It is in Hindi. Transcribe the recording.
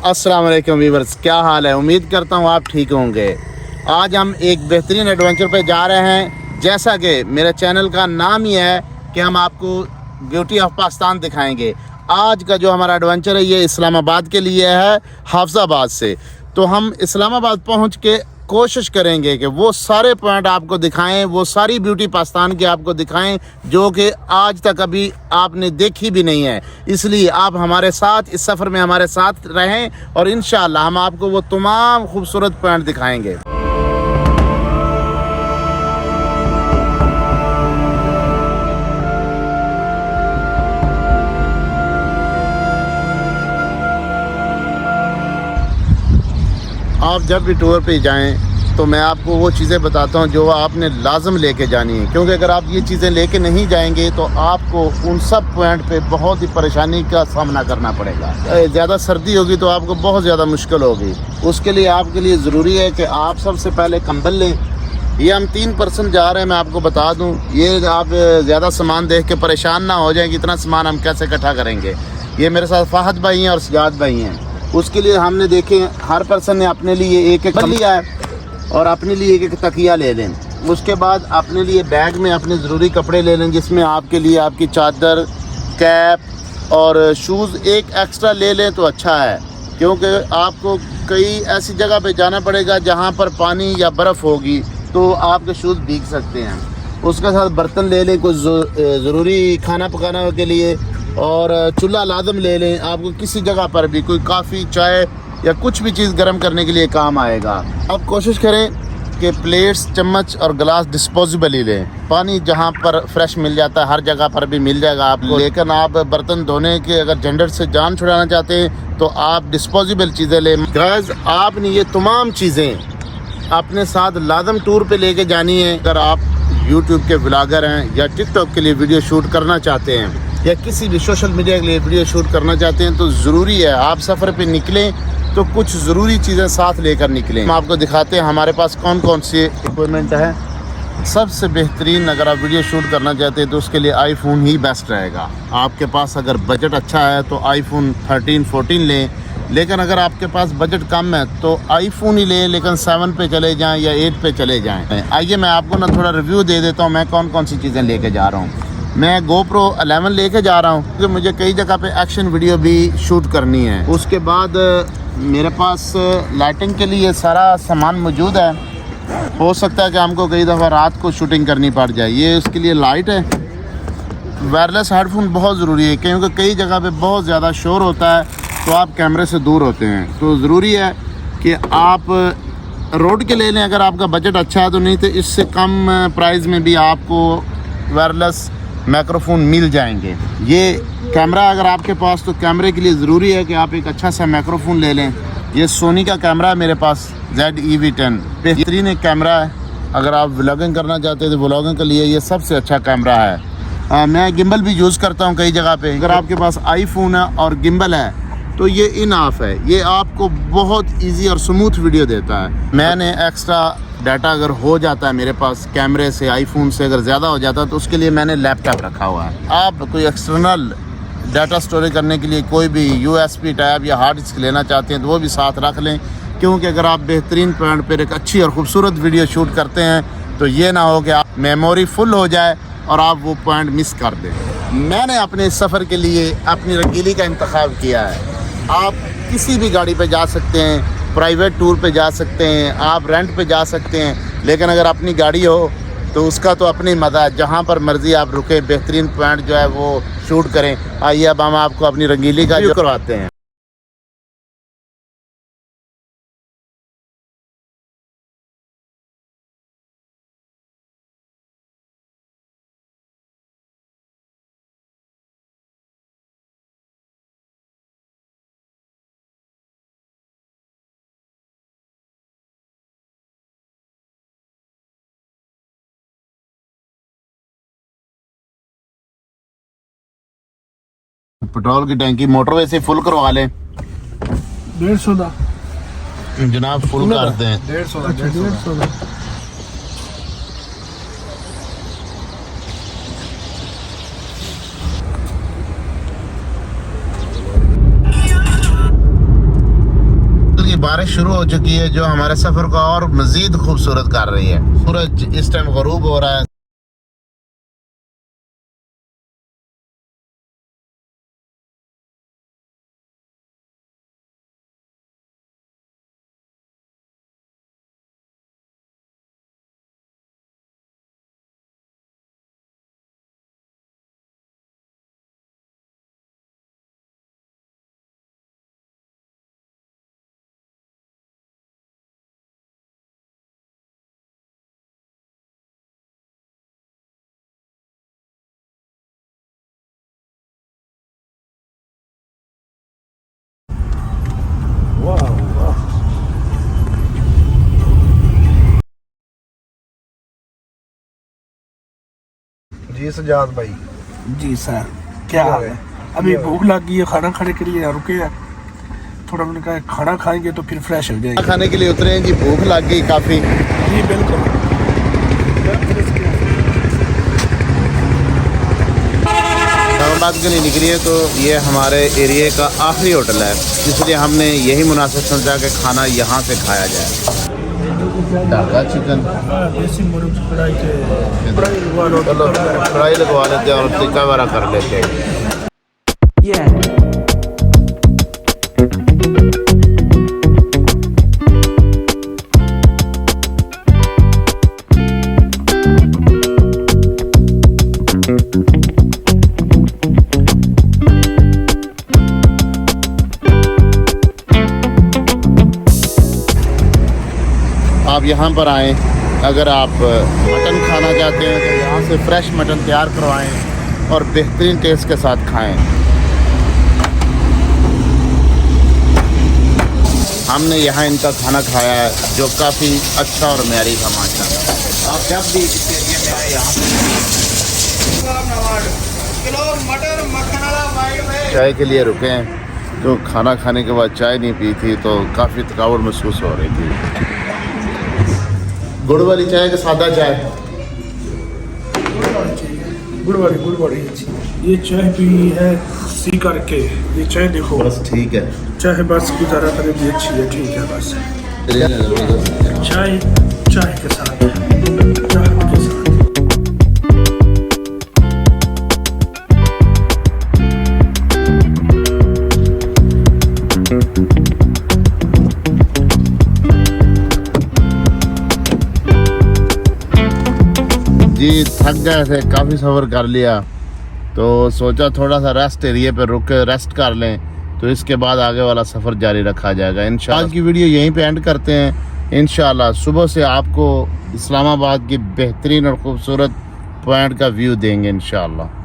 अस्सलाम वालेकुम व्यूअर्स, क्या हाल है। उम्मीद करता हूँ आप ठीक होंगे। आज हम एक बेहतरीन एडवेंचर पे जा रहे हैं। जैसा कि मेरे चैनल का नाम ही है कि हम आपको ब्यूटी ऑफ पाकिस्तान दिखाएंगे। आज का जो हमारा एडवेंचर है ये इस्लामाबाद के लिए है, हाफजाबाद से। तो हम इस्लामाबाद पहुँच के कोशिश करेंगे कि वो सारे पॉइंट आपको दिखाएं, वो सारी ब्यूटी पाकिस्तान की आपको दिखाएं जो कि आज तक अभी आपने देखी भी नहीं है। इसलिए आप हमारे साथ इस सफ़र में हमारे साथ रहें और इंशाअल्लाह हम आपको वो तमाम खूबसूरत पॉइंट दिखाएंगे। आप जब भी टूर पे जाएं तो मैं आपको वो चीज़ें बताता हूं जो आपने लाजम लेके जानी है, क्योंकि अगर आप ये चीज़ें लेके नहीं जाएंगे तो आपको उन सब पॉइंट पे बहुत ही परेशानी का सामना करना पड़ेगा। ज़्यादा सर्दी होगी तो आपको बहुत ज़्यादा मुश्किल होगी। उसके लिए आपके लिए ज़रूरी है कि आप सबसे पहले कंबल लें। ये हम 3 पर्सन जा रहे हैं, मैं आपको बता दूँ। ये आप ज़्यादा सामान देख के परेशान ना हो जाएं कि इतना सामान हम कैसे इकट्ठा करेंगे। ये मेरे साथ फाहद भाई हैं और सजाद भाई हैं। उसके लिए हमने देखे हर पर्सन ने अपने लिए एक एक लिया है और अपने लिए एक एक तकिया ले लें। उसके बाद अपने लिए बैग में अपने ज़रूरी कपड़े ले लें, जिसमें आपके लिए आपकी चादर, कैप और शूज़ एक एक्स्ट्रा ले लें तो अच्छा है, क्योंकि आपको कई ऐसी जगह पे जाना पड़ेगा जहाँ पर पानी या बर्फ़ होगी तो आपके शूज़ भीग सकते हैं। उसके साथ बर्तन ले लें कुछ ज़रूरी खाना पकाने के लिए, और चूल्हा लाजम ले लें। आपको किसी जगह पर भी कोई काफ़ी, चाय या कुछ भी चीज़ गर्म करने के लिए काम आएगा। आप कोशिश करें कि प्लेट्स, चम्मच और गिलास डिस्पोजेबल ही लें। पानी जहाँ पर फ्रेश मिल जाता है हर जगह पर भी मिल जाएगा आपको, लेकिन आप बर्तन धोने के अगर झंझट से जान छुड़ाना चाहते हैं तो आप डिस्पोजेबल चीज़ें लें। गाइस, आपने ये तमाम चीज़ें अपने साथ लाजम टूर पे लेके जानी है। अगर आप यूट्यूब के व्लॉगर हैं या टिकटॉक के लिए वीडियो शूट करना चाहते हैं या किसी भी सोशल मीडिया के लिए वीडियो शूट करना चाहते हैं तो ज़रूरी है आप सफ़र पे निकलें तो कुछ ज़रूरी चीज़ें साथ लेकर निकलें। हम आपको दिखाते हैं हमारे पास कौन कौन सी इक्विपमेंट है। सबसे बेहतरीन अगर आप वीडियो शूट करना चाहते हैं तो उसके लिए आईफोन ही बेस्ट रहेगा। आपके पास अगर बजट अच्छा है तो आईफोन 13, 14 लें, लेकिन अगर आपके पास बजट कम है तो आईफोन ही लें, लेकिन 7 पे चले जाएँ या 8 पे चले जाएँ। आइए मैं आपको ना थोड़ा रिव्यू दे देता हूँ मैं कौन कौन सी चीज़ें लेके जा रहा हूँ। मैं GoPro 11 लेके जा रहा हूँ क्योंकि मुझे कई जगह पे एक्शन वीडियो भी शूट करनी है। उसके बाद मेरे पास लाइटिंग के लिए सारा सामान मौजूद है। हो सकता है कि हमको कई दफ़ा रात को शूटिंग करनी पड़ जाए। ये उसके लिए लाइट है। वायरलेस हेडफोन बहुत ज़रूरी है क्योंकि कई जगह पे बहुत ज़्यादा शोर होता है तो आप कैमरे से दूर होते हैं, तो ज़रूरी है कि आप रोड के ले लें अगर आपका बजट अच्छा है। तो नहीं तो इससे कम प्राइस में भी आपको वायरलेस माइक्रोफोन मिल जाएंगे। ये कैमरा अगर आपके पास, तो कैमरे के लिए ज़रूरी है कि आप एक अच्छा सा माइक्रोफोन ले लें। ये सोनी का कैमरा है मेरे पास, ZEV10 बेहतरीन एक कैमरा है। अगर आप व्लॉगिंग करना चाहते हैं तो व्लॉगिंग के लिए ये सबसे अच्छा कैमरा है। मैं गिम्बल भी यूज़ करता हूँ कई जगह पे। अगर आपके पास आईफोन है और गिम्बल है तो ये इनफ है, ये आपको बहुत ईजी और स्मूथ वीडियो देता है। मैंने एक्स्ट्रा डाटा अगर हो जाता है मेरे पास कैमरे से, आईफोन से अगर ज़्यादा हो जाता है तो उसके लिए मैंने लैपटॉप रखा हुआ है। आप कोई एक्सटर्नल डाटा स्टोरेज करने के लिए कोई भी USB टाइप या हार्ड डिस्क लेना चाहते हैं तो वो भी साथ रख लें, क्योंकि अगर आप बेहतरीन पॉइंट पर एक अच्छी और ख़ूबसूरत वीडियो शूट करते हैं तो ये ना हो कि आप मेमोरी फुल हो जाए और आप वो पॉइंट मिस कर दें। मैंने अपने सफ़र के लिए अपनी रंगीली का इंतखाब किया है। आप किसी भी गाड़ी पे जा सकते हैं, प्राइवेट टूर पे जा सकते हैं, आप रेंट पे जा सकते हैं, लेकिन अगर अपनी गाड़ी हो तो उसका तो अपनी मज़ा है। जहाँ पर मर्ज़ी आप रुके, बेहतरीन पॉइंट जो है वो शूट करें। आइए अब हम आपको अपनी रंगीली का जो करवाते हैं। पेट्रोल की टैंकी मोटरवे से फुल करवा लें। 150 का जनाब फुल करते हैं। 150 का। बारिश शुरू हो चुकी है जो हमारे सफ़र को और मज़ीद खूबसूरत कर रही है। सूरज इस टाइम ग़ुरूब हो रहा है। जी सजाद भाई। जी सर, क्या हाल है? अभी भूख लग गई है, खाना खाने के लिए रुके हैं। थोड़ा मैंने कहा खाना खाएंगे तो फिर फ्रेश हो जाएंगे। खाने के लिए उतरे हैं जी, भूख लग गई काफ़ी। जी बिल्कुल। इस्लामाबाद के लिए निकली है तो ये हमारे एरिया का आखिरी होटल है, इसलिए हमने यही मुनासिब समझा कि खाना यहाँ से खाया जाए। ढाका चिकन, देसी मुर्ग कढ़ाई चलो फ्राई लगवा लेते हैं और टिक्का वगैरह कर लेते हैं। आप यहाँ पर आएँ, अगर आप मटन खाना चाहते हैं तो यहाँ से फ्रेश मटन तैयार करवाएं और बेहतरीन टेस्ट के साथ खाएं। हमने यहाँ इनका खाना खाया है जो काफ़ी अच्छा और म्यारी था माशाल्लाह। आप जब भी इस एरिया में आए यहाँ चाय के लिए रुके हैं तो खाना खाने के बाद चाय नहीं पी थी तो काफ़ी थकावट महसूस हो रही थी। गुड़ वाली चाय के सादा चाय? गुड़ वाली। ये चाय भी है सी करके, ये चाय देखो बस ठीक है, चाय बस गुजारा करे भी अच्छी है, ठीक है बस। चाय के साथ, चाय के साथ। जी थक गए थे, काफ़ी सफ़र कर लिया तो सोचा थोड़ा सा रेस्ट एरिया पे रुक के रेस्ट कर लें, तो इसके बाद आगे वाला सफ़र जारी रखा जाएगा इंशाल्लाह। आज की वीडियो यहीं पे एंड करते हैं। इंशाल्लाह सुबह से आपको इस्लामाबाद की बेहतरीन और ख़ूबसूरत पॉइंट का व्यू देंगे इंशाल्लाह।